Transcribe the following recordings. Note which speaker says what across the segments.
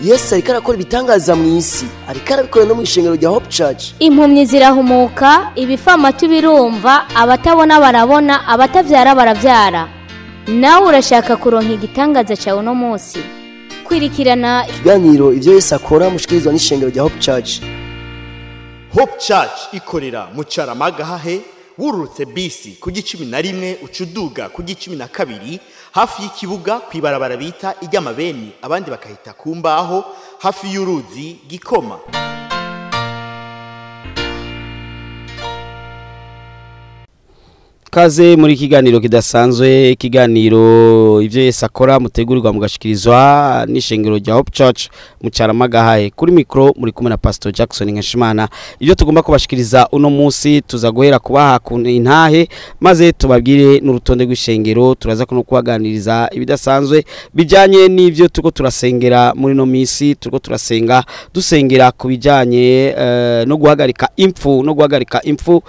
Speaker 1: Yesu ariko arakora ibitangaza mu isi, ariko arabikora no mu ishengero rya Hope Church.
Speaker 2: Impumyi zirahumuka, ibifamatu birumva, abatabona barabona, abatavyara baravyara. Nawe urashaka kuronka igitangaza cyawe no munsi? Kwirikirana
Speaker 1: ikiganiro ivyo Yesu akora mushikirizwa n'ishengero rya Hope Church.
Speaker 3: Hope Church ikorera mu Caramagahahe, wurutse bisi ku G11 ucuduga ku G12 hafi y'ikibuga kwibarabara bita iry'amabeni, abandi bakahita kumbaho hafi y'uruzi Gikoma.
Speaker 4: Kaze muri kiganiro kidasanzwe, ikiganiro ivyo Yesu akora mutegurirwa mugashikirizwa n'ishengero rya Hope Church mu Caramagahahe. Kuri mikro muri kumwe na Pasteur Jackson Nkeshimana. Ivyo tugomba kubashikiriza uno munsi tuza guhera kubaha intahe, maze tubabwire n'urutonde rw'ishengero, turaza no kubaganiriza ibidasanzwe bijanye n'ivyo tuko turasengera muri no misi, tuko turasenga dusengera kubijanye no guhagarika impfu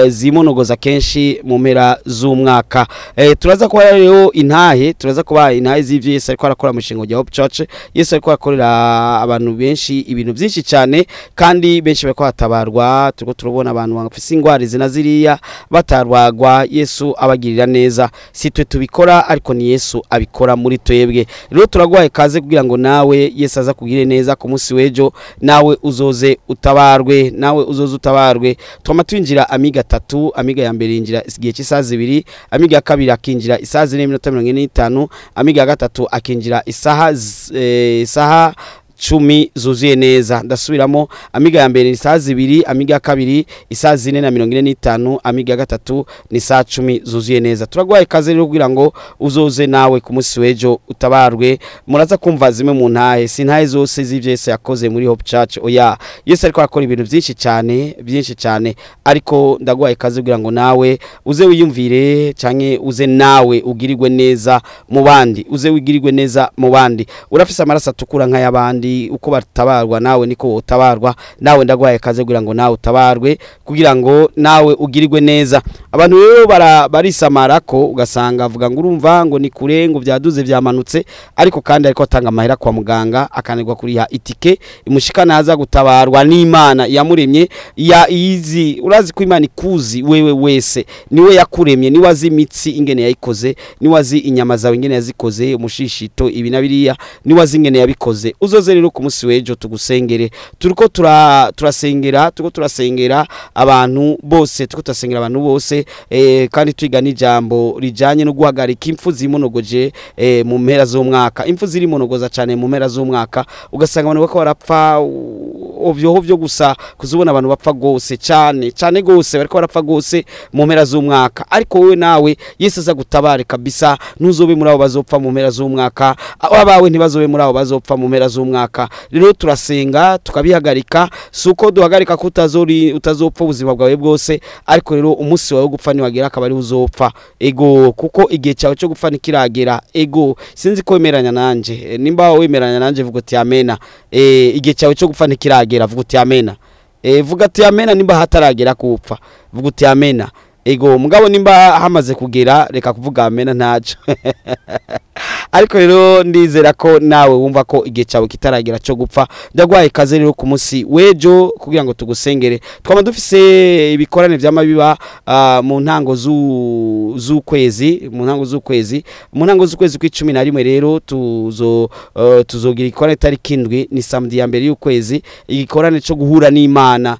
Speaker 4: zimonogoza kenshi mu mpera z'umwaka. Turaza kuba rero intahe, z'ivyo Yesu ariko arakora mu shingo rya Hope Church. Yesu ariko akorera abantu benshi ibintu byinshi cyane, kandi benshi bariko hatabarwa. Turiko turabona abantu bafise ingwara zinaziriya batarwagwa, Yesu abagirira neza. Si twe tubikora, ariko ni Yesu abikora muri twebwe. Rero turagwaye kaze kugira ngo nawe Yesu aza kugire neza ku munsi wejo, nawe uzoze utabarwe, twama twinjira Gatatu. Amiga ya mbere injira igihe cy'isaha 2, amiga ya kabiri akinjira isaha 4:45, amiga ya gatatu akinjira isaha 10 zuzuye neza. Ndasubiramo, amiga ya mbere ni isaha 2, amiga ya kabiri isaha 4:45, amiga ya gatatu ni saa 10 zuzuye neza. Turagwaye kaze rero kugira ngo uzoze nawe ku munsi wejo utabarwe. Muraza kumva zimwe mu ntahe, sintahe zose z'ivyo Yesu yakoze muri Hope Church. Oya, Yesu ariko akora ibintu byinshi cyane, ariko ndagwaye kaze kugira ngo nawe uze wiyumvire, canke uze nawe ugirirwe neza mu bandi, urafise amaraso atukura nk'ayabandi, uko batabarwa nawe niko utabarwa. Nawe ndagwaye kaze kugira ngo nawe utabarwe, kugira ngo nawe ugirirwe neza. Abantu rero barisamara ko ugasanga avuga ngo urumva ngo ni kure, ngo byaduze byamanutse, ariko kandi ariko atanga amahera kwa muganga, akanirwa kuriha itike imushikana haza gutabarwa n'Imana yamuremye. Urazi ko Imana ikuzi wewe wese, niwe yakuremye, niwe azi imitsi ingene yayikoze, niwe azi inyama zawe ingene yazikoze, umushishito ibi nabiriya, niwe azi ingene yabikoze. Uzoze rero ku munsi wejo tugusengere. Turiko turasengera abantu bose, kandi twiga n'ijambo rijanye no guhagarika impfu zimonogoje mu mpera z'umwaka. Impfu ziri monogoza cyane mu mpera z'umwaka, ugasanga abantu bako barapfa ovyo gusa, kuzubona abantu bapfa gose cyane gose, bariko barapfa gose mu mpera z'umwaka. Ariko wewe nawe Yesu aza gutabare kabisa, ntuzobe muri abo bazopfa mu mpera z'umwaka, abawe ntibazobe muri abo bazopfa mu mpera z'umwaka. Rero turasenga tukabihagarika, suko duhagarika ko utazopfa ubuzima bwawe bwose, ariko rero umunsi wawe gupfa ni wagera akaba ari uzopfa. Ego, kuko igihe cyawe cyo gupfa nikiragera. Ego, sinzi ko wemeranya nanje. Nimba wemeranya nanje vuga uti amena. Igihe cyawe cyo gupfa nikiragera, vuga uti amena. Vuga uti amena nimba hataragera kupfa, vuga uti amena. Ego, mugabo nimba hamaze kugera reka kuvuga amena ntaje. Ariko rero ndizera ko nawe wumva ko igihe cyawe kitaragera cyo gupfa. Ndagwaye kaze rero ku munsi wejo kugira ngo tugusengere. Twama dufise ibikorane vy'amabiba mu ntango z'ukwezi, mu ntango z'ukwezi kwa11 rero tuzogira ikorane tariki 7 ni samedi ya mbere y'ukwezi, igikorane cyo guhura n'Imana.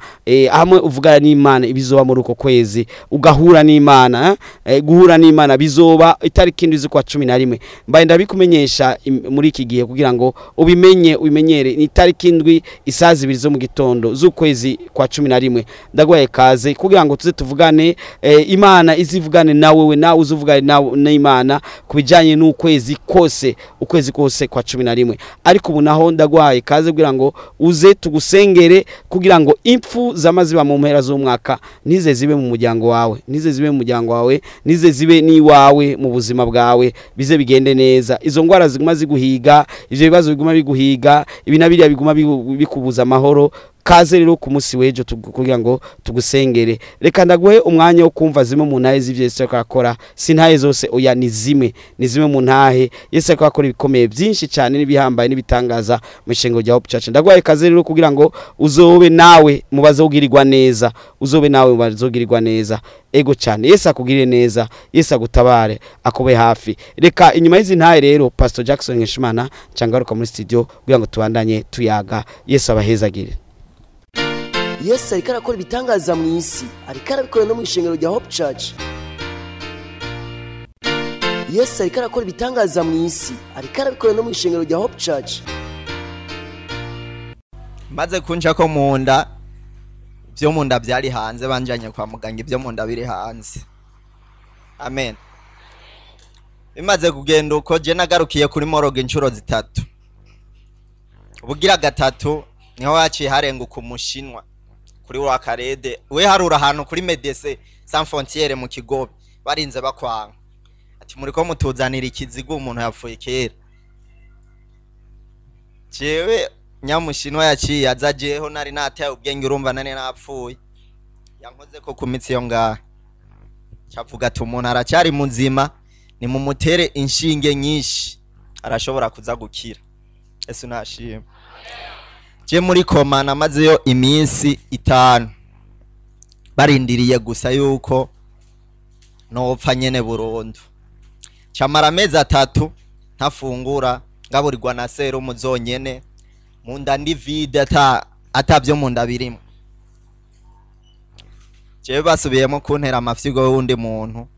Speaker 4: Hamwe uvugana n'Imana ibizoba muri uko kwezi, ugahura n'Imana. Guhura n'Imana bizoba itariki 7 z'ukwa 11. Mbaye ndabikumenyesha muri iki gihe kugira ngo ubimenyere. Ni tariki 7 isaha 2 zo mu gitondo z'ukwezi kwa 11. Ndagwaye kaze kugira ngo tuze tuvugane, Imana izivugane nawe, nawe uzuvugane n'Imana kubijanye n'ukwezi kose, ukwezi kose kwa 11. Ariko ubu naho ndagwaye kaze kugira ngo uze tugusengere, kugira ngo impfu zamaziba mu mpera z'umwaka nize zibe mu muryango wawe, nize zibe ni wawe mu buzima bwawe, bize bigende neza. Izo ngwara ziguma ziguhiga, ivyo bibazo biguma biguhiga, ibinabiriya biguma bikubuza amahoro, kaze rero ku munsi w'ejo kugira ngo tugusengere. Reka ndaguhe umwanya wo kumva zimwe mu ntahe z'ivyo Yesu akora, sintahe zose oya ni zimwe mu ntahe Yesu akora ibikomeye byinshi cyane n'ibihambaye n'ibitangaza mu ishengo rya Hope Church. Ndaguhaye kaze rero kugira ngo uzobe nawe mubazogirirwa neza, ego cyane. Yesu akugirire neza, Yesu agutabare, akube hafi. Reka inyuma y'izi ntahe rero Pastor Jackson Nkeshimana cangaruka muri studio kugira ngo tubandanye tuyaga. Yesu abahezagire.
Speaker 1: Yesu ariko arakora ibitangaza mu isi, ariko arabikora no mu ishengero rya Hope Church. Yesu ariko arakora ibitangaza mu isi, ariko arabikora no mu ishengero rya Hope Church.
Speaker 5: Maze kunja ko munda byo munda byari hanze, banjanye kwa muganga ibyo munda biri hanze. Amen. Bimaze kugenda uko je nagarukiye kuri Morgue inshuro zitatu. Ubugira gatatu niho yaciye harenguka umushinwa kuri wa karede, we harura ahantu kuri Medecins Sans Frontières mu Kigobe, barinze bakwanga ati muri ko mutuzanira ikizigo umuntu yapfuye kera. Jewe nyamushinwa yaciye azajeho nari nataye ubwenge, urumva nane napfuye, yankoze ko kumitsi yo ngaha cyavuga ati umuntu aracyari muzima, ni mu mutere inshinge nyinshi arashobora kuza gukira. Yesu nashimwe. Je muri koma namazeyo iminsi 5 barindiriye gusa yuko nopfa nyene burundu. Camara amezi 3 ntafungura, ngaburirwa na serumu zonyene, munda ndi vide atavyo munda birimo. Je basubiyemo kuntera amafyigo y'undi muntu,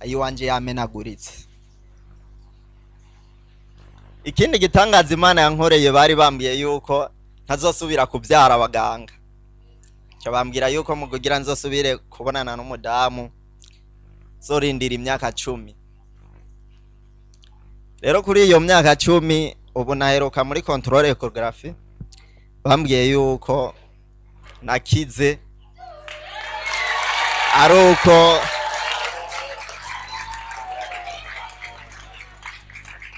Speaker 5: ayi wanje yamenaguritse. Ikindi gitangaza Imana yankoreye, bari bambwiye yuko ntazosubira kubyara abaganga. Cyo bambwira yuko mu kugira nzosubire kubonana n'umudamu zorindira imyaka 10. Rero kuri iyo myaka 10 ubu naheruka muri control ecography, bambwiye yuko nakize, aruko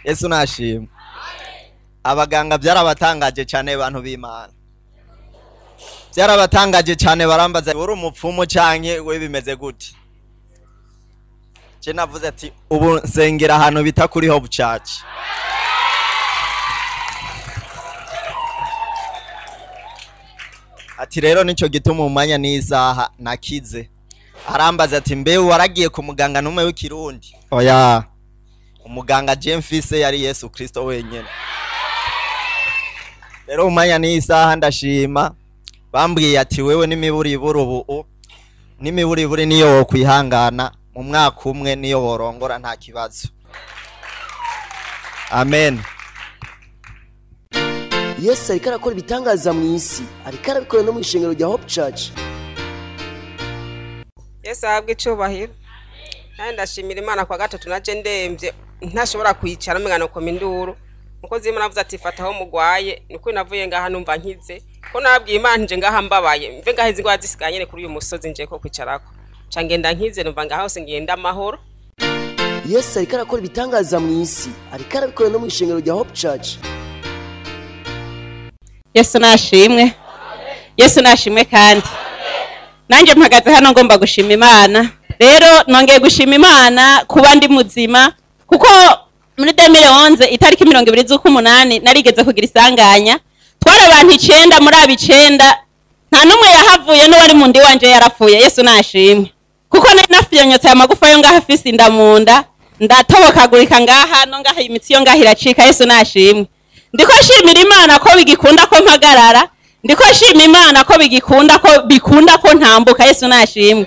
Speaker 5: Yesu nashimwe. Abaganga byarabatangaje cyane, abantu b'Imana byarabatangaje cyane, barambaza uri umupfumu canke we bimeze gute. Je navuze ati ubu nsengera ahantu bita kuri Hope Church. Ati rero nico gituma umanya n'isaha nakize. Arambaza ati mbe waragiye ku muganga numwe w'ikirundi? Oya, umuganga je mfise yari Yesu Kristo wenyene. Rero umanya n'isaha ndashima, bambwiye ati wewe n'imiburiburi ubu n'imiburiburi niyo wo kwihangana, mu mwaka umwe niyo worongora nta kibazo. Amen.
Speaker 1: Yesu ariko arakora ibitangaza mu isi, ariko arabikora no mu ishengero rya Hope Church.
Speaker 6: Yesu ahabwe icubahiro. Kandi ndashimira Imana kwa gatatu naje ndemvye ntashobora kwicara mugano ko minduru. Mukozi Imana avuze ati fataho mugwaye, niko navuye ngaha numva nkize. Ko nabwiye Imana nje ngaha mbabaye, mve ngahe zingwa zisiganye kuri uyu musozi nje ko kwicarako. Cangenda nkize numva ngaha hose ngenda amahoro.
Speaker 1: Yesu ariko arakora ibitangaza mu isi, ariko arabikora no mu ishengero rya Hope Church.
Speaker 7: Yesu nashimwe. Yesu nashimwe kandi. Nanje mpagaze hano ngomba gushima Imana. Rero nongeye gushima Imana kuba ndi muzima, kuko muri 2011 itariki 20 z'ukumunani narigeze kugira isanganya. Twara abantu 9 muri abo 9 nta numwe yahavuye, no wari mundi wanje yarapfuye. Yesu nashimwe. Kuko nafiyonyotse amagufa yo ngaha afise indamunda, ndatobokagurika ngaha no ngaha imitsi yo ngaha iracika. Yesu nashimwe. Ndiko shimira Imana ko bigikunda ko mpagarara, ndiko shimira Imana ko bikunda ko ntambuka. Yesu nashimwe.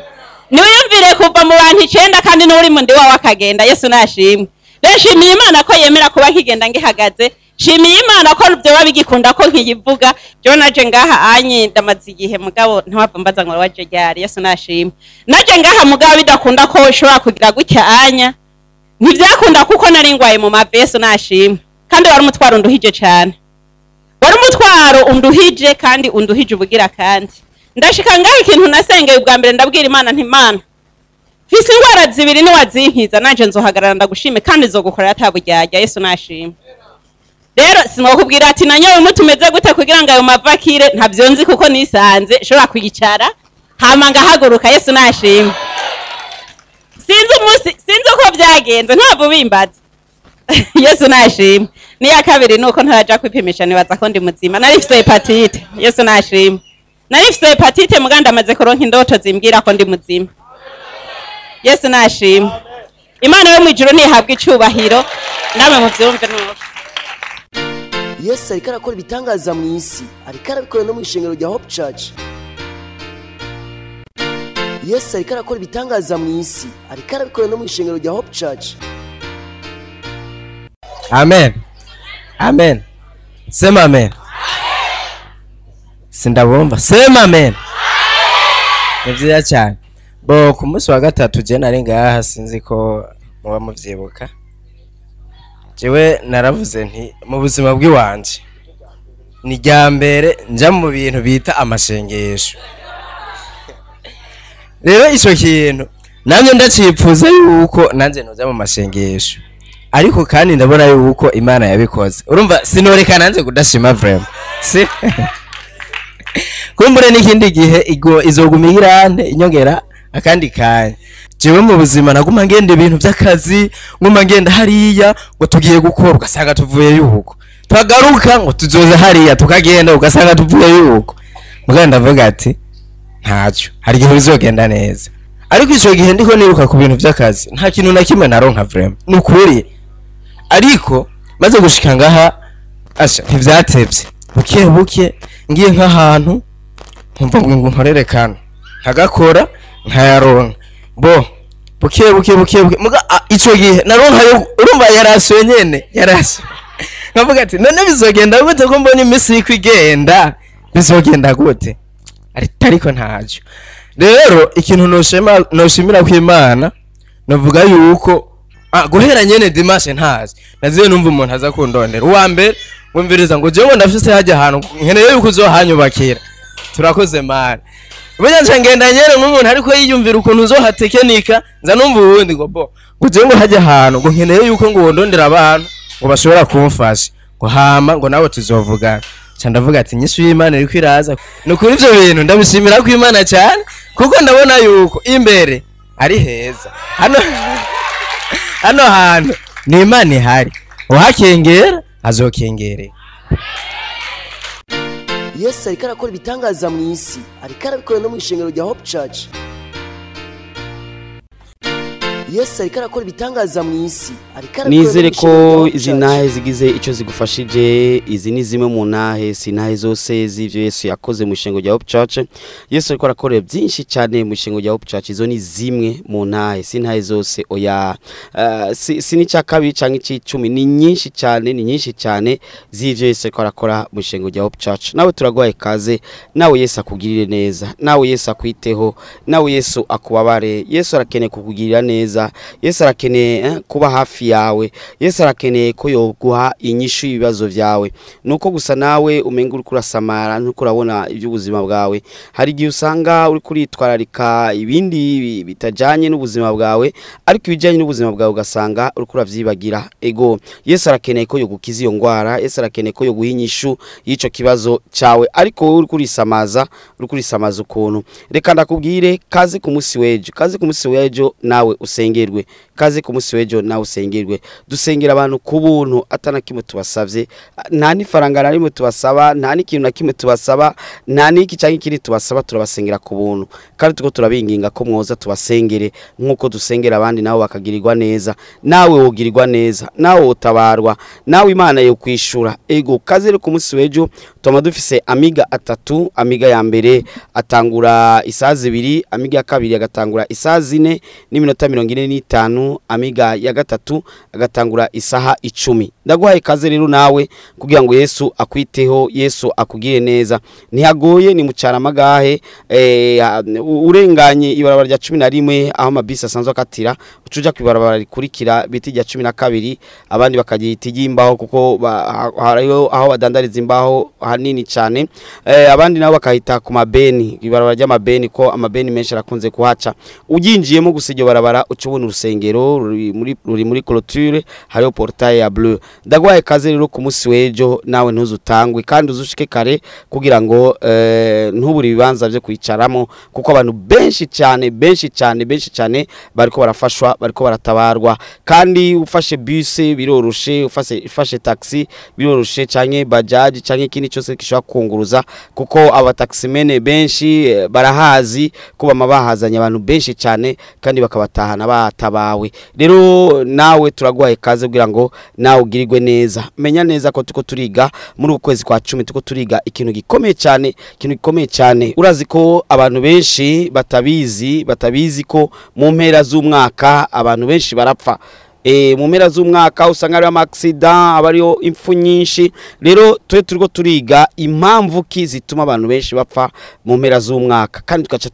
Speaker 7: Niwiyumvire kuva mu bantu 9 kandi n'uri mundi wawe akagenda. Yesu nashimwe. Rero shimira Imana ko yemera kuba kigenda ngihagaze, shimira Imana ko byo babigikunda ko nkiyivuga. Byo naje ngaha anye ndamaze igihe mugabo ntawapfa mbaza ngo waje ryari. Yesu nashimwe. Naje ngaha mugabo bidakunda ko ushobora kugira gutya anya, ntibyakunda kuko nari ngwaye mu mave. Yesu nashimwe. Kandi wari umutwaro unduhije cyane, wari umutwaro unduhije kandi unduhije ubugira. Kandi ndashika ngaho ikintu nasengeye ubwa mbere ndabwira Imana nti Imana fise ingwara zibiri ni wazinkiza, nanje nzohagarara ndagushime kandi nzogukorera ataburyarya. Yesu nashimwe. rero sinokubwira ati nanyowe mutumeze gute kugira ngo ayo mavakire ntavyo nzi kuko nisanze shobora kwicara hama ngahaguruka. Yesu nashimwe. Sinzi uko byagenze ntabwo bimbaza. Yesu nashimwe. Niya kabiri nuko ntaraja kwipimisha nibaza ko ndi muzima. Nari mfite hepatite. Yesu nashimwe. Nari mfite hepatite muganda amaze kuronka indoto zimbwira ko ndi muzima. Yesu nashimwe. Imana yo mwijuru nihabwa icubahiro namwe muvyumve nuko.
Speaker 1: Yesu ariko arakora ibitangaza mu isi, ariko arabikora no mu ishengero rya Hope Church. Yesu ariko arakora ibitangaza mu isi, ariko arabikora no mu ishengero rya Hope Church.
Speaker 8: Amen. Amen. Sema amen. Sindabumva. Sema amen. Nivyiza cyane. Bo ku munsi wa gatatu je nari ngaha sinzi ko muba muvyibuka. Jewe naravuze nti mu buzima bw'iwanje ni rya mbere nja mu bintu bita amashengesho. Rero ico kintu namye ndacipfuza yuko nanje noja mu mashengesho, ariko kandi ndabona yuko Imana yabikoze. Urumva sinoreka nanje kudashima vraiment si kumbure n'ikindi gihe izogumigirane inyongera akandi kanya. Jewe mu buzima naguma ngende ibintu by'akazi, nguma ngenda hariya ngo tugiye gukora ugasanga tuvuye yuko, twagaruka ngo tuzoza hariya tukagenda ugasanga tuvuye yuko. Muganda ndavuga ati ntacyo, hari igihe bizogenda neza. Ariko ico gihe ndiko niruka ku bintu by'akazi nta kintu na kimwe naronka vraiment nukuri. Ariko maze gushika ngaha asha ntivyatevye, buke buke ngiye nk'ahantu nkumva ngo nkorere kano nkagakora nkayaronka. Bo buke muga ico gihe naronka yo urumva yarasuye nyene yarasuye. Nkavuga ati none bizogenda gute ko mbona imisi kwigenda, bizogenda gute? Ariko ntajo. Rero ikintu noshimira ku Imana novuga yuko guhera nyene dimanche ntazi naziye numva umuntu aza kundondera uwa mbere wumviriza ngo jewe ndafise hajya ahantu nkeneye yuko uzohanyubakira. Turakoze mara Bujya ngenda nyere nk'umuntu ariko yiyumvira ukuntu uzohatekenika nza numva ubundi ngo bo ngo je ngo hajya ahantu ngo nkeneye yuko ngo wondondera abantu ngo bashobora kumfasha ngo hama ngo nawe tuzovugana. Ndavuga ati nyishu y'Imana iri kwiraza. Nukuri ivyo bintu ndabishimira ku Imana cyane kuko ndabona yuko imbere ari heza. Hano hantu ni Imana ihari, uhakengera azokengere.
Speaker 1: Yesu ariko arakora ibitangaza mu isi, ariko arabikora no mu ishengero rya Hope Church. Yesu ariko arakora ibitangaza mu isi, ariko arabikora.
Speaker 4: Nizere ko izi nahe zigize icyo zigufashije. Izi ni zimwe mu nahe, si nahe zose z'ivyo Yesu yakoze mu ishengero rya Hope Church. Yesu ariko arakora byinshi cyane mu ishengero rya Hope Church. Izo ni zimwe mu nahe, si nahe zose oya. Si ni cyakabiri cyangwa icicumi, ni nyinshi cyane z'ivyo Yesu ariko arakora mu ishengero rya Hope Church. Nawe turagwaye kaze, nawe Yesu akugirire neza, nawe Yesu akwiteho, nawe Yesu akubabare. Yesu arakeneye kukugirira neza, Yesu arakeneye kuba hafi yawe, Yesu arakeneye ko yoguha inyishu y'ibibazo byawe. Nuko gusa nawe umenga uri kurasamara nuko urabona iby'ubuzima bwawe. Hari igihe usanga uri kuritwararika ibindi bitajanye n'ubuzima bwawe, ariko ibijanye n'ubuzima bwawe ugasanga uri kuravyibagira. Ego Yesu arakeneye ko yogukiza iyo ngwara, Yesu arakeneye ko yoguha inyishu y'ico kibazo cyawe, ariko wowe uri kurisamaza ukuntu. Reka ndakubwire kaze ku munsi w'ejo, nawe usengerwe. Kaze ku munsi w'ejo nawe usengerwe. Dusengera abantu ku buntu atana kimwe tubasavye, nta nifaranga na rimwe tubasaba, nta n'ikintu na kimwe tubasaba, nta n'iki cyangwa ikindi tubasaba, turabasengera ku buntu. Kandi tuko turabinginga ko mwoza tubasengere nkuko dusengera abandi nabo bakagirirwa neza, nawe wogirirwa neza, nawe utabarwa, nawe Imana yo kwishura. Ego kaze ku munsi w'ejo tuma dufise amiga atatu. Amiga ya mbere atangura isaha 2, amiga ya kabiri agatangura isaha 4 n'iminota 45, amiga ya gatatu agatangura isaha 10. Ndaguhaye kaze rero nawe kugira ngo Yesu akwiteho, Yesu akugire neza. Ntihagoye, ni mucara magahe urenganye ibarabara rya 11 aho mabisi asanzwe akatira, ucuja kwibarabara rikurikira biti rya 12, abandi bakagita igimbaho kuko hariho aho badandariza imbaho hanini cyane. Abandi nabo bakahita ku mabeni, ibarabara ry'amabeni ko amabeni menshi arakunze kuhaca. Ujinjiyemo gusa iryo barabara ucubona urusengero rusengero ruri muri clôture hariho portail ya bleu. Ndagwaye kaze rero ku munsi wejo nawe ntuzutangwe kandi uzushike kare kugira ngo ntuburi bibanza byo kwicaramo kuko abantu benshi cyane bariko barafashwa bariko baratabarwa kandi ufashe bus biroroshe ufashe taxi biroroshe canke bajaji canke ikindi cyose kishobora kunguruza kuko abataximene benshi barahazi kuba mabahazanya abantu benshi cyane kandi bakabatahana batabawe. Rero nawe turagwaye kaze kugira ngo nawe ugirirwe neza. Menya neza ko tuko turiga muri ukwezi kwa 10 tuko turiga ikintu gikomeye cyane urazi ko abantu benshi batabizi ko mu mpera z'umwaka abantu benshi barapfa. Mu mpera z'umwaka usanga ari accident abariyo impfu nyinshi. Rero turiko turiga impamvu ki zituma abantu benshi bapfa mu mpera z'umwaka kandi tukaca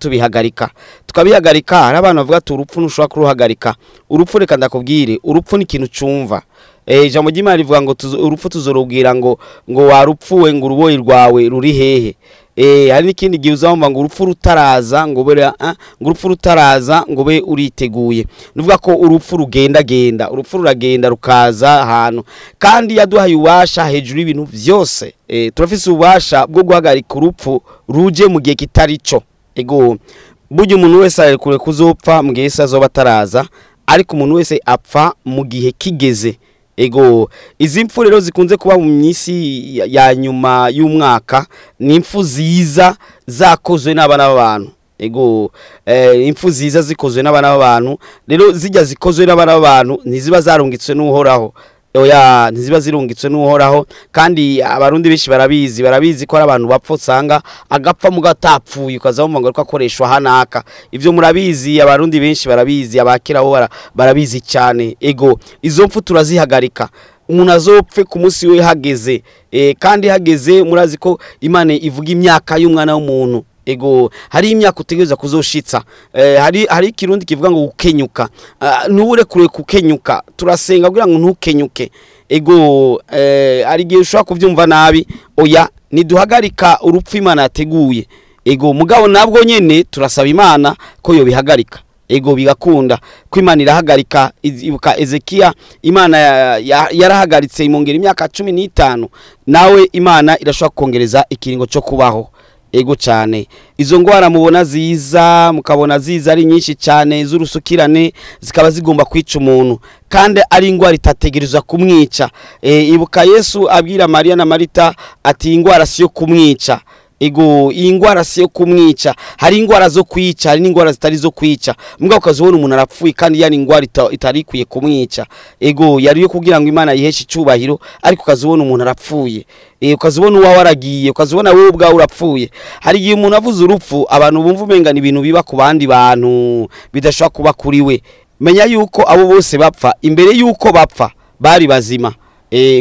Speaker 4: tukabihagarika. Hari abantu bavuga ati urupfu ntushobora kuruhagarika. Urupfu reka ndakubwire, urupfu ni ikintu cumva. Ijambo ry'Imana rivuga ngo urupfu tuzorubwira ngo warupfuwe ngo uruboyi rwawe ruri hehe. Hari n'ikindi gihe uzamva ngo urupfu rutaraza ngo be uriteguye. Nuvuga ko urupfu ruragenda rukaza ahantu kandi yaduhaye ubasha hejuru y'ibintu byose. Turafise ubasha bwo guhagarika urupfu ruje mu gihe kitarico. Burya umuntu wese ari kure kuzopfa mu gihe azoba ataraza, ariko umuntu wese apfa mu gihe kigeze. Izi mpfu rero zikunze kuba mu minsi ya nyuma y'umwaka ni impfu ziza zakozwe n'abana b'abantu. Impfu ziza zikozwe n'abana b'abantu rero zijya zikozwe n'abana b'abantu ntiziba zarungitswe n'uhoraho. Ntiziba zirungitswe n'uhoraho kandi abarundi benshi barabizi ko ari abantu bapfa usanga agapfa mu gatapfuye ukazamva ngo ariko akoreshwa hanaka. Ivyo murabizi, abarundi benshi barabizi, abakiraho barabizi cyane. Izo mpfu turazihagarika. Umuntu azopfe ku munsi we hageze, kandi hageze murazi ko Imana ivuga imyaka y'umwana w'umuntu. Hari imyaka utegereza kuzoshitsa. Hari ikirundi kivuga ngo gukenyuka. Ntubure kure kukenyuka. Turasenga kugira ngo ntukenyuke. Ari gihe ushobora kuvyumva nabi. Niduhagarika urupfu Imana yateguye. Mugabo nabwo nyene turasaba Imana ko yo bihagarika. Bigakunda ko Imana irahagarika. Ibuka Ezekiya, Imana yarahagaritse imongera imyaka 15. Nawe Imana irashobora kongereza ikiringo cyo kubaho. Cyane izo ngwara mubona ziza mukabona ziza ari nyinshi cyane z'urusukirane zikaba zigomba kwica umuntu kandi ari ingwara itategerezwa kumwica. Ibuka Yesu abwira Maria na Marita ati ingwara siyo kumwica. Iyi ngwara siyo kumwica. Hari ingwara zo kwica, hari n'ingwara zitari zo kwica. Mbwa ukazobona umuntu arapfuye kandi yani ingwara itarikwiye kumwica. Yari yo kugira ngo Imana yiheshe icubahiro, ariko ukazobona umuntu arapfuye. Ukazobona uwa waragiye, ukazobona wewe ubwa urapfuye. Hari igihe umuntu avuze urupfu abantu bumva umenga ni ibintu biba ku bandi bantu bidashobora kuba kuri we. Menya yuko abo bose bapfa imbere yuko bapfa bari bazima.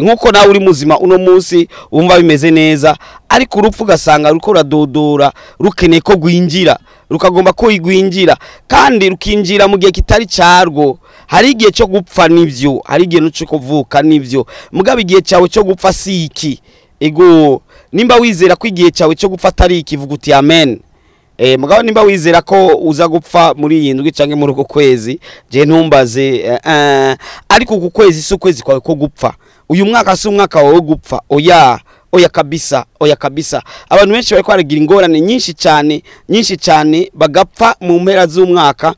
Speaker 4: Nkuko nawe uri muzima uno munsi wumva bimeze neza, ariko urupfu gasanga ruko radodora rukeneye ko gwinjira, rukagomba ko igwinjira kandi rukinjira mu gihe kitari cyarwo. Hari igihe cyo gupfa nivyo, hari igihe no cyo kuvuka nivyo, mugabo igihe cyawe cyo gupfa si iki. Nimba wizera ko igihe cyawe cyo gupfa atari iki, vuga uti amen. Mugabo nimba wizera ko uza gupfa muri iyi ndwi canke muri uko kwezi, je ntumbaze. Ariko uko kwezi si ukwezi kwawe ko gupfa. Uyu mwaka si umwaka wawe gupfa. Oya kabisa. Abantu benshi bari kwaragira ingorane nyinshi cyane bagapfa mu mpera z'umwaka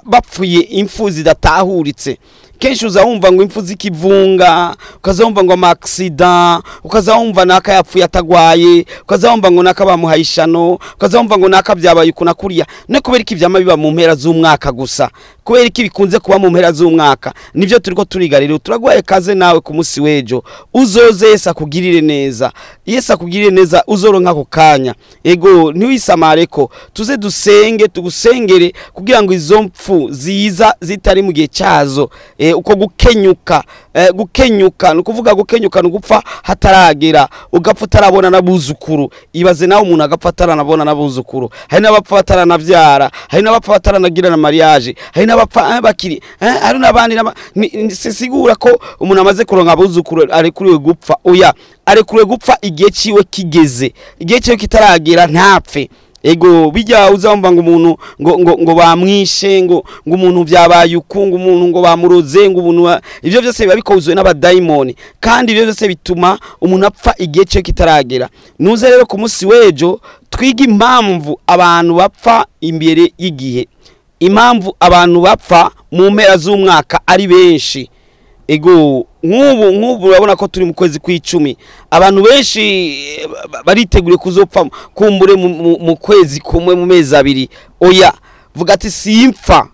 Speaker 4: bapfuye impfu zidatahuritse. Kenshi uzawumva ngo impfu zikivunga, ukazawumva ngo accident, ukazawumva naka yapfuye atagwaye, ukazawumva ngo naka bamuhayishano, ukazawumva ngo naka byabaye ukuna kuriya. Ne kubera iki vyama biba mu mpera z'umwaka gusa, kubera iki bikunze kuba mu mpera z'umwaka. Nivyo turiko turiga rero. Turagwaye kaze nawe ku munsi wejo uzoze Yesu akugirire neza. Yesu akugirire neza uzoronka ako kanya. Ntiwisamareko, tuze dusenge tugusengere kugira ngo izo mpfu ziza zitari mu gihe cyazo. Uko gukenyuka nukuvuga gukenyuka nugupfa hataragera, ugapfa utarabona nabuzukuru. Ibaze nawe umuntu agapfa ataranabona nabuzukuru. Hari n'abapfa bataranavyara, hari n'abapfa bataranagira na mariage, hari n'abapfa bakiri hari n'abandi sigura ko umuntu amaze kuronka abuzukuru arekuriwe gupfa. Arekuriwe gupfa igihe ciwe kigeze, igihe ciwe kitaragera ntapfe. ego bijya uzamva ngo umuntu ngo bamwishe ngo umuntu byabaye ukungu umuntu ngo bamuroze ngo umuntu ivyo byose biba bikozwe n'abadaimoni kandi ivyo byose bituma umuntu apfa igihe cyo kitaragera nuze rero ku munsi wejo twiga impamvu abantu bapfa imbere y'igihe impamvu abantu bapfa mu mpera z'umwaka ari benshi ego nk'ubu urabona ko turi mu kwezi kw'icumi abantu benshi bariteguriye kuzopfa kumbure mu kwezi kumwe mu mezi abiri oya vuga ati simpfa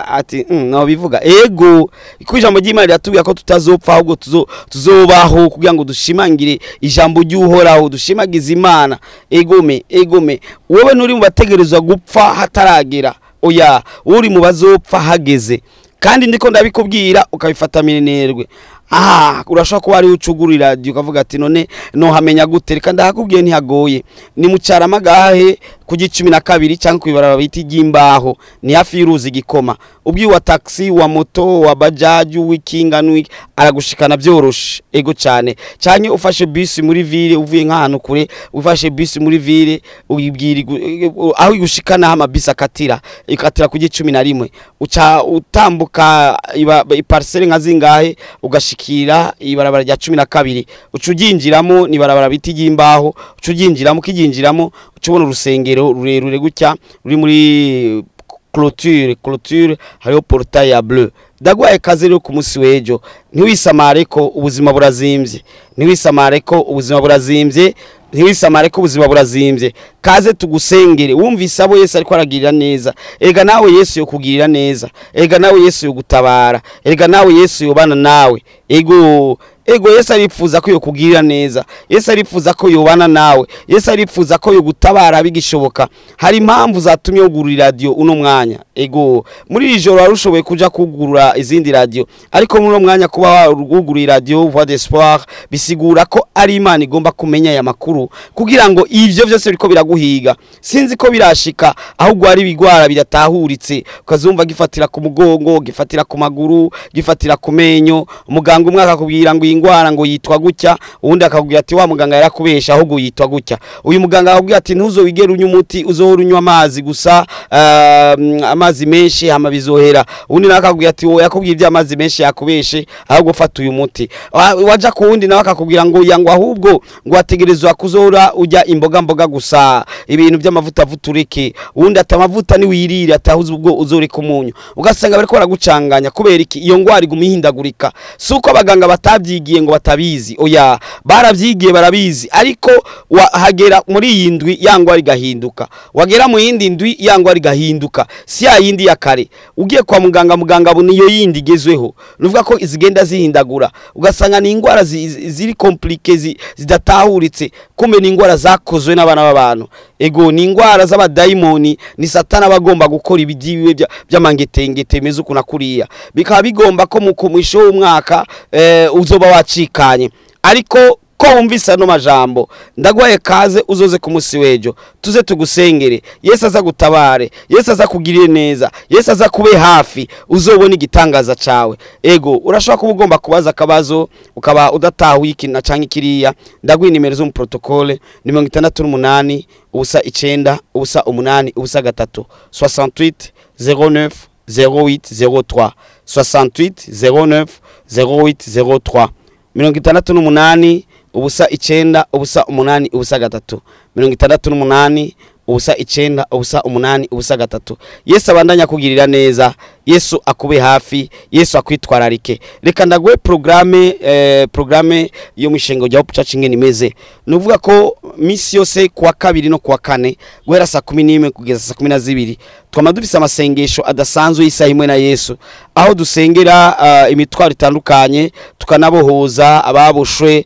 Speaker 4: ati no bivuga ego ijambo ry'Imana riratubwira ko tutazopfa ahubwo tuzobaho kugira ngo dushimangire ijambo ry'Uhoraho dushimagize Imana egome wowe nturi mu bategerezwa gupfa hataragera oya uri mu bazopfa hageze kandi ndiko ndabikubwira ukabifata minenerwe urashobora kuba ari ucugurira ukavuga ati none no hamenya gute reka ndahakubwiye ntihagoye ni mu Caramagahe ku 12 cyangwa kwibaraba biti ry'imbaho ni hafi y'uruzi Gikoma ubwi wa taxi wa moto wa bajaji w'ikinga n'iki aragushikana byoroshe ego cyane cyane ufashe bus muri ville uvuye nk'ahantu kure ufashe bus muri ville uyibwira aho igushikana hama bus ikatira ku 11 uca utambuka iparcelle nka zingahe ugashikira ibarabara rya 12 ucujinjiramo ni barabara biti ry'imbaho ucujinjiramo kijinjiramo ucubona urusengero rurerure gutya ruri muri clôture hariho portail ya bleu dagwaye kaze rero ku munsi wejo ntiwisamare ko ubuzima burazimbye kaze tugusengere wumvise abo Yesu ariko aragirira neza ega nawe Yesu yo kugirira neza ega nawe Yesu yo gutabara ega nawe Yesu yobana nawe ego Yesu arifuza ko yo kugirira neza Yesu arifuza ko yobana nawe Yesu arifuza ko yo gutabara bigishoboka hari impamvu zatumye ugurura radio uno mwanya ego muri ijoro warushoboye kuja kugurura izindi radio ariko muri uno mwanya kuba ugurura radio Voix d'Espoir bisigura ko ari Imana igomba kumenya aya makuru kugira ngo ivyo byose biriko biraguhiga sinzi ko birashika ahubwo ari bigwara biratahuritse ukazumva gifatira ku mugongo gifatira ku maguru gifatira ku menyo umuganga umwe akakubwira ngo ingwara ngo yitwa gutya ubundi akakubwira ati wa muganga yarakubesha ahubwo yitwa gutya uyu muganga akakubwira ati ntuzowigera unywa umuti uzohora unywa amazi gusa amazi menshi hama bizohera ubundi nakakubwira ati wowe yakubwiye iby'amazi menshi yakubeshe ahubwo fata uyu muti waja ku wundi nawe akakubwira ngo yango ahubwo ngo ategerezwa kuzohora ujya imboga gusa ibintu by'amavuta vutureke ubundi atamavuta ni wirira atahuze ubwo uzoreka umunyu ugasanga bariko baragucanganya kubera iki iyo ngwari gumihindagurika suko abaganga batabyigiye ngo batabizi oya baravyigiye barabizi ariko hagera muri iyi ndwi yangwari gahinduka wagera mu yindi ndwi yangwari gahinduka si ya yindi ya kare ugiye kwa muganga buniyo yindi gezweho nuvuga ko izigenda zihindagura ugasanga ni ingwara ziri compliqué zidatahuritse kumbe ni ingwara zakozwe n'abana b'abantu ego ni ingwara z'abadaimoni ni satana bagomba gukora ibigiwe by'amangetengete meze uko nakuriya bikaba bigomba ko mu kumisho w'umwaka uzoba wacikanye ariko ko wumvise no majambo ndagwaye kaze uzoze ku munsi wejo tuze tugusengere Yesu aza gutabare Yesu aza kugirire neza Yesu aza kube hafi uzobona igitangaza cawe ego urashaka kuba ugomba kubaza akabazo ukaba udatahuye ikintu canke kiriya ndagwi nimero zo mu protocole ni 68 ubusa 9 ubusa 8 ubusa 3 68 09 0803 68 09 0803 68 ubusa 9 ubusa 8 ubusa 3 68 ubusa 9 ubusa 8 ubusa 3 Yesu abandanya kugirira neza Yesu akube hafi Yesu akwitwararike reka ndagwe programme yo mushinga rya Church ingene imeze nuvuga ko misi yose kuwa kabiri no kuwa kane guhera saa 11 kugeza saa 12 twamadufise amasengesho adasanzwe isaha imwe na Yesu aho dusengera imitwaro itandukanye tukanabohoza ababoshwe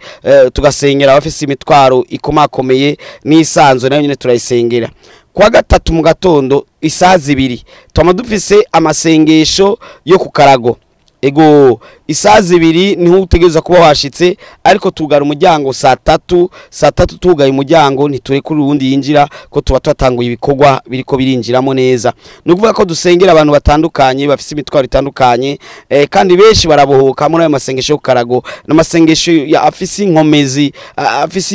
Speaker 4: tugasengera abafise imitwaro ikomakomeye n'isanzwe nayo nyine turayisengera kwa gatatu mu gatondo isaha 2 twamadufise amasengesho yo ku Karago ego isaha 2 niho utegereza kuba washitse ariko tugara umuryango saa 3 tugaye umuryango ntiture kuri urundi yinjira ko tuba twatanguye ibikorwa biriko birinjiramo neza nukuvuga ko dusengera abantu batandukanye bafise imitwaro itandukanye kandi benshi barabohoka muri ayo masengesho yo karago n'amasengesho ya afise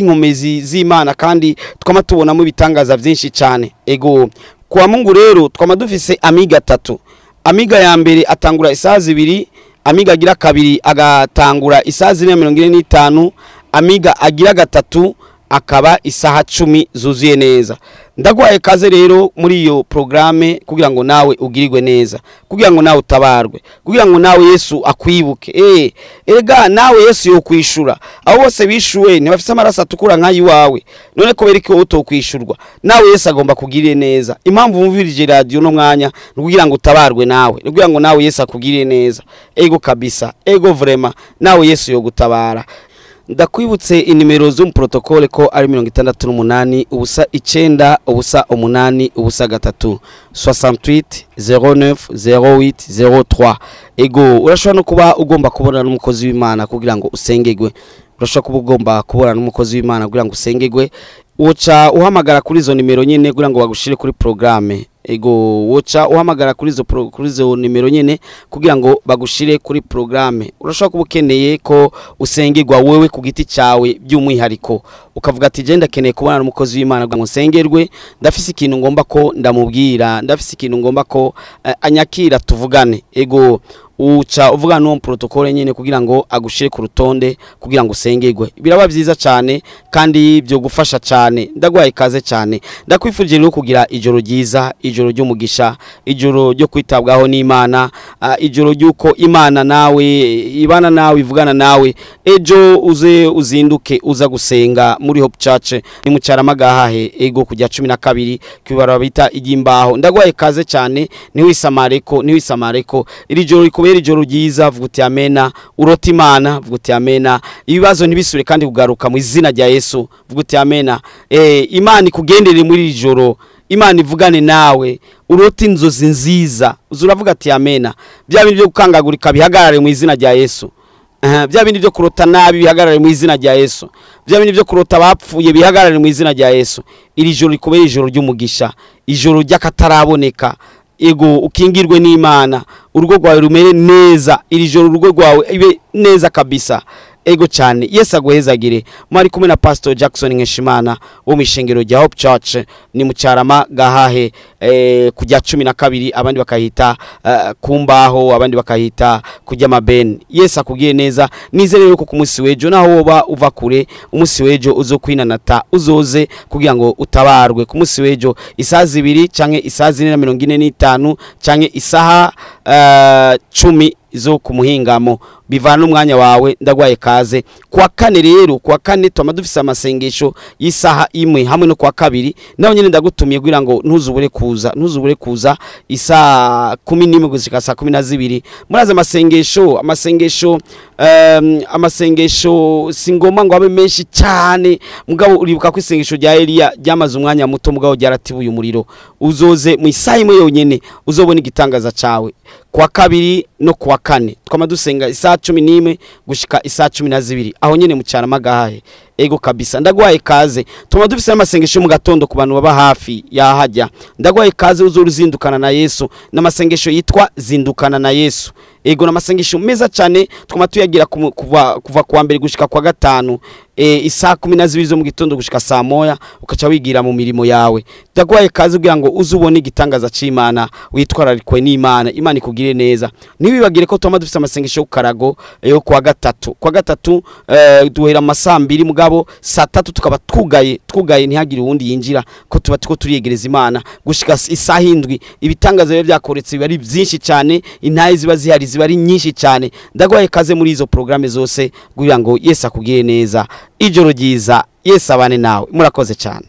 Speaker 4: inkomezi z'Imana kandi twama tubonamo ibitangaza byinshi cyane ego kwa Mungu rero twama dufise amiga 3 amiga ya mbere atangura isaha 2 amiga agira kabiri agatangura isaha 45 amiga agira gatatu akaba isaha 10 zuzuye neza ndagwaye kaze rero muri iyo programme kugira ngo nawe ugirirwe neza kugira ngo nawe utabarwe kugira ngo nawe Yesu akwibuke erega nawe Yesu yo kwishura abo bose bishuwe ntibafise amaraso atukura nkayi wawe none ko bereke utokwishurwa nawe Yesu agomba kugirire neza impamvu mumvirije radio no mwanya kugira ngo utabarwe nawe kugira ngo nawe Yesu akugirire neza ego kabisa ego vraiment nawe Yesu yo gutabara ndakwibutse inimero zo mu protocole ko ari 68 ubusa 9 ubusa 8 ubusa 3 68 09 08 03 ego urashobora no kuba ugomba kubona n'umukozi w'Imana kugira ngo usengegwe urashobora kuba ugomba kubona n'umukozi w'Imana kugira ngo usengegwe uca uhamagara kuri izo nimero nyene kugira ngo bagushire kuri programme ego woca uhamagara kuri izo nimero nyene kugira ngo bagushire kuri programme urashobora kuba ukeneye ko usengegwa wewe ku giti cyawe by'umwihariko ukavuga ati je ndakeneye kubona n'umukozi w'Imana ngo nsengerwe ndafise ikintu ngomba ko ndamubwira ndafise ikintu ngomba ko anyakira tuvugane ego uca uvuga no protocole nyene kugira ngo agushire ku rutonde kugira ngo usengegwe biraba byiza cyane kandi byo gufasha cyane ndagwaye kaze cyane ndakwifurije rero kugira ijoro ryiza ijoro ry'umugisha ijoro ryo kwitabwaho n'Imana ijoro ryuko Imana nawe ibana nawe ivugana nawe ejo uze uzinduke uza gusenga muri Hope Church ni mu Cyaramagahahe ego kujya 12 kwibara bita igimbaho ndagwaye kaze cyane niwisamareko iri joro kubera ijoro ryiza vuga uti amena urota Imana vuga uti amena ibibazo ntibisure kandi kugaruka mu izina rya Yesu vuga uti amena Imana ikugendere muri iri joro Imana ivugane nawe urota inzozi nziza uzuravuga ati amena bya bindi byo gukangagurika bihagarare mu izina rya Yesu bya bindi byo kurota nabi bihagarare mu izina rya Yesu bya bindi byo kurota bapfuye bihagarare mu izina rya Yesu iri joro likubera ijoro ry'umugisha ijoro ry'akataraboneka ego ukingirwe n'Imana urugo rwawe rumere neza iri joro urugo rwawe ibe neza kabisa ego cyane Yesu aguhezagire mwari kumwe na Pasteur Jackson Nkeshimana wo mishengero rya Hope Church ni mu Cyaramagahahe kujya 12 abandi bakahita kumbaho abandi bakahita kujya mabeni Yesu akugiye neza nizere yuko ku munsi wejo naho woba uva kure umunsi wejo uzokwinanata uzoze kugira ngo utabarwe ku munsi wejo isaha 2 canke isaha 4:45 canke isaha 10 zo kumuhingamo bivana umwanya wawe ndagwaye kaze kwa kane rero kwa kane tuma dufise amasengesho yisaha imwe hamwe no kwa kabiri naho nyine ndagutumiye kugira ngo ntuzubure kuza isaha 11 gushika saa 12 muraza amasengesho singoma ngo abe menshi cyane mugabo uribuka ko isengesho rya Elia ryamaze umwanya muto mugabo ryaratibuye umuriro uzoze mu isaha imwe yonyene uzobona igitangaza cawe kwa kabiri no kwa kane twama dusenga isaha 11 gushika isaha 12 aho nyene mu Cyaramagahahe ego kabisa ndagwaye kaze tuma dufise amasengesho mu gatondo ku bantu baba hafi yahajya ndagwaye kaze uzoruzindukana na Yesu n'amasengesho yitwa zindukana na Yesu ego n'amasengesho meza cyane twama tuyagira kuva kwa mbere gushika kwa gatanu isaha 12 zo mu gitondo gushika saa moya ukaca wigira mu mirimo yawe ndagwaye kaze kugira ngo uzubone igitangaza c'Imana witwararikwe n'Imana Imana ikugire neza niwibagire ko twama dufise amasengesho yo karago yo kwa gatatu duhera amasaa 2 mugabo saa 3 tukaba twugaye ntihagire uwundi yinjira ko tuba tuko turiyegereza Imana gushika isaha 7 ibitangaza byo byakoretse bari byinshi cyane intaye ziba zihari ziba ari nyinshi cyane ndagwaye kaze muri izo programme zose kugira ngo Yesu akugire neza ijoro ryiza Yesu abane nawe murakoze cyane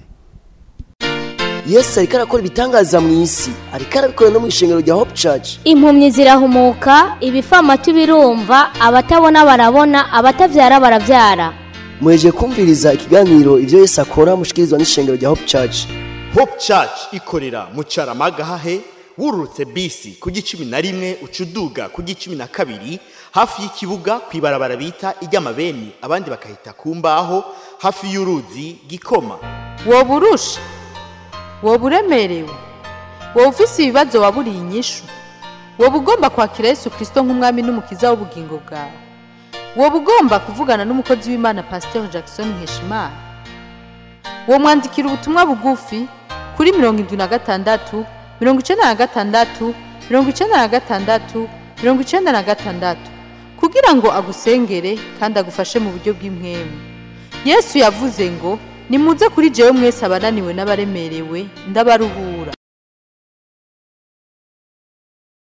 Speaker 1: Yesu ariko arakora ibitangaza mu isi ariko arabikora no mu ishengero rya Hope Church
Speaker 2: impumyi zirahumuka ibifamatu birumva abatabona barabona abatavyara baravyara
Speaker 1: mweje kumviriza ikiganiro ivyo Yesu akora mushikirizwa n'ishengero rya Hope Church
Speaker 3: Hope Church ikorera mu Cyaramagahahe wururutse bisi ku G11 ucuduga ku G12 hafi y'ikibuga kwibarabara bita iry'amabeni abandi bakahita kumbaho hafi y'uruzi Gikoma.
Speaker 9: Woburusha woburemerewe wofise ibibazo waburiye inyishu wobugomba kwakira Yesu Kristo nk'umwami n'umukiza w'ubugingo bwawe wobugomba kuvugana n'umukozi w'Imana Pasteur Nkeshimana womwandikira ubutumwa bugufi kuri 76 96 96 96 kugira ngo agusengere kandi agufashe mu buryo bw'impwemu. Yesu yavuze ngo nimuze kuri jewe mwese abananiwe n'abaremerewe ndabaruhura